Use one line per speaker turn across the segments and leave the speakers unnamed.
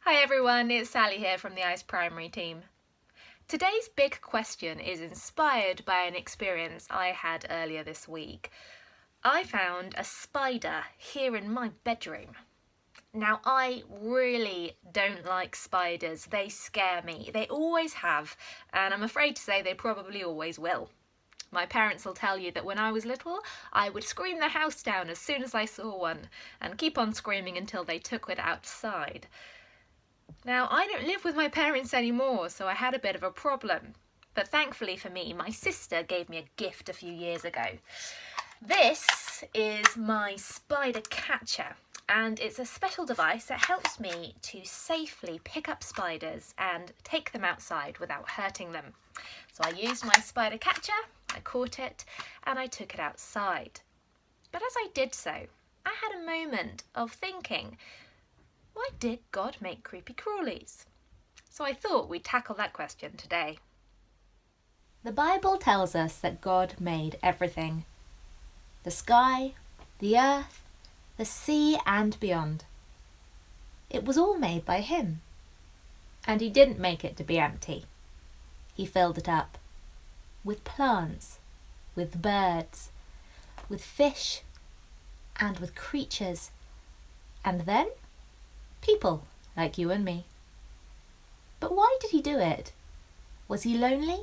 Hi everyone, it's Sally here from the ICE Primary team. Today's big question is inspired by an experience I had earlier this week. I found a spider here in my bedroom. Now, I really don't like spiders. They scare me. They always have, and I'm afraid to say they probably always will. My parents will tell you that when I was little, I would scream the house down as soon as I saw one, and keep on screaming until they took it outside. Now, I don't live with my parents anymore, so I had a bit of a problem. But thankfully for me, my sister gave me a gift a few years ago. This is my spider catcher, and it's a special device that helps me to safely pick up spiders and take them outside without hurting them. So I used my spider catcher, I caught it, and I took it outside. But as I did so, I had a moment of thinking, why did God make creepy crawlies? So I thought we'd tackle that question today.
The Bible tells us that God made everything. The sky, the earth, the sea and beyond. It was all made by Him. And He didn't make it to be empty. He filled it up with plants, with birds, with fish, and with creatures. And then people like you and me. But why did He do it? Was He lonely?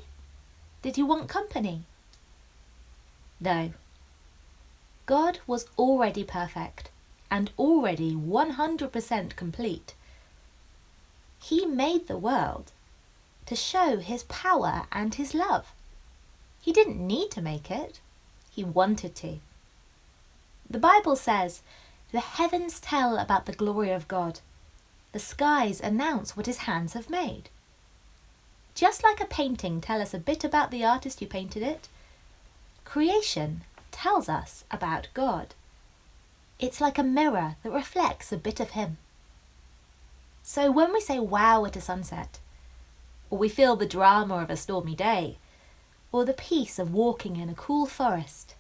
Did He want company? No. God was already perfect and already 100% complete. He made the world to show His power and His love. He didn't need to make it. He wanted to. The Bible says, "The heavens tell about the glory of God. The skies announce what His hands have made." Just like a painting tells us a bit about the artist who painted it, creation tells us about God. It's like a mirror that reflects a bit of Him. So when we say wow at a sunset, or we feel the drama of a stormy day, or the peace of walking in a cool forest,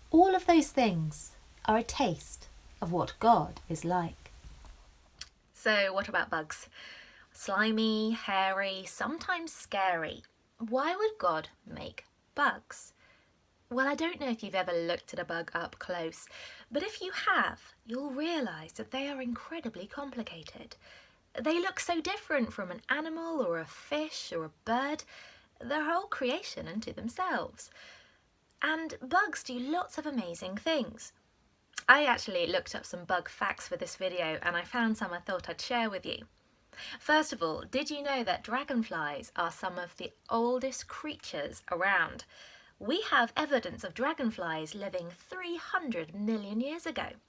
all of those things are a taste of what God is like.
So what about bugs? Slimy, hairy, sometimes scary. Why would God make bugs? Well, I don't know if you've ever looked at a bug up close, but if you have, you'll realise that they are incredibly complicated. They look so different from an animal or a fish or a bird. They're a whole creation unto themselves. And bugs do lots of amazing things. I actually looked up some bug facts for this video and I found some I thought I'd share with you. First of all, did you know that dragonflies are some of the oldest creatures around? We have evidence of dragonflies living 300 million years ago.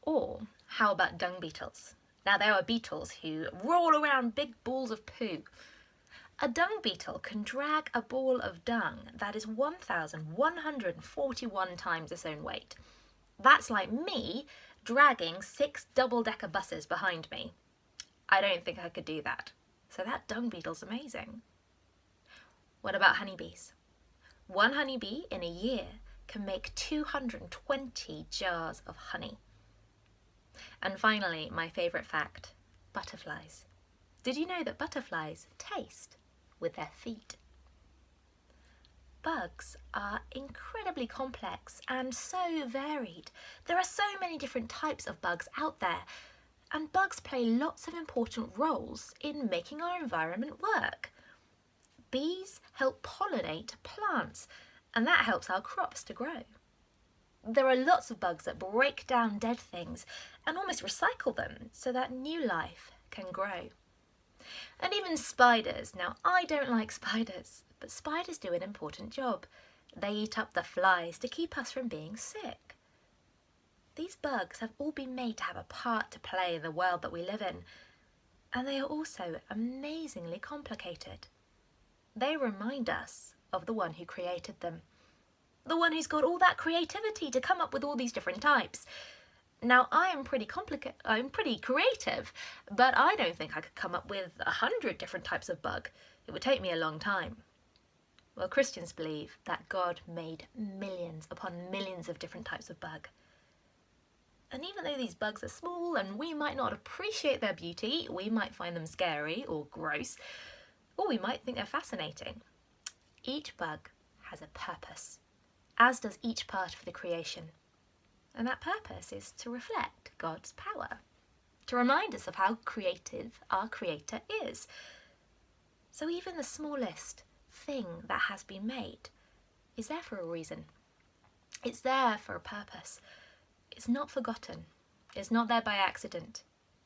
Or how about dung beetles? Now there are beetles who roll around big balls of poo. A dung beetle can drag a ball of dung that is 1,141 times its own weight. That's like me dragging 6 double-decker buses behind me. I don't think I could do that. So that dung beetle's amazing. What about honeybees? One honeybee in a year can make 220 jars of honey. And finally, my favourite fact, butterflies. Did you know that butterflies taste with their feet? Bugs are incredibly complex and so varied. There are so many different types of bugs out there, and bugs play lots of important roles in making our environment work. Bees help pollinate plants, and that helps our crops to grow. There are lots of bugs that break down dead things and almost recycle them so that new life can grow. And even spiders. Now, I don't like spiders, but spiders do an important job. They eat up the flies to keep us from being sick. These bugs have all been made to have a part to play in the world that we live in, and they are also amazingly complicated. They remind us of the one who created them, the one who's got all that creativity to come up with all these different types. Now, I'm pretty creative, but I don't think I could come up with 100 different types of bug. It would take me a long time. Well, Christians believe that God made millions upon millions of different types of bug. And even though these bugs are small and we might not appreciate their beauty, we might find them scary or gross, or we might think they're fascinating. Each bug has a purpose, as does each part of the creation. And that purpose is to reflect God's power, to remind us of how creative our Creator is. So even the smallest thing that has been made is there for a reason. It's there for a purpose. It's not forgotten. It's not there by accident.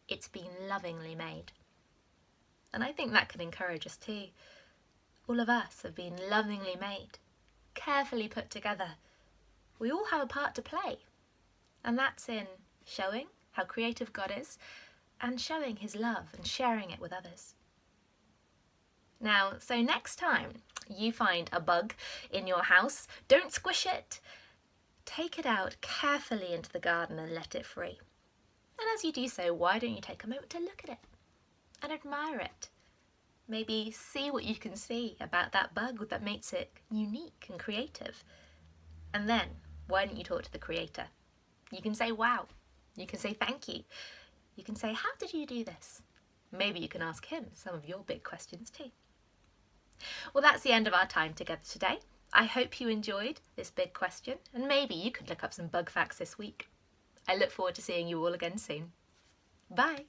It's been lovingly made. And I think that can encourage us too. All of us have been lovingly made, carefully put together. We all have a part to play. And that's in showing how creative God is and showing his love and sharing it with others. Now, so next time you find a bug in your house, don't squish it. Take it out carefully into the garden and let it free. And as you do so, why don't you take a moment to look at it and admire it? Maybe see what you can see about that bug that makes it unique and creative. And then, why don't you talk to the Creator? You can say, wow. You can say, thank you. You can say, how did you do this? Maybe you can ask him some of your big questions too. Well, that's the end of our time together today. I hope you enjoyed this big question, and maybe you could look up some bug facts this week. I look forward to seeing you all again soon. Bye.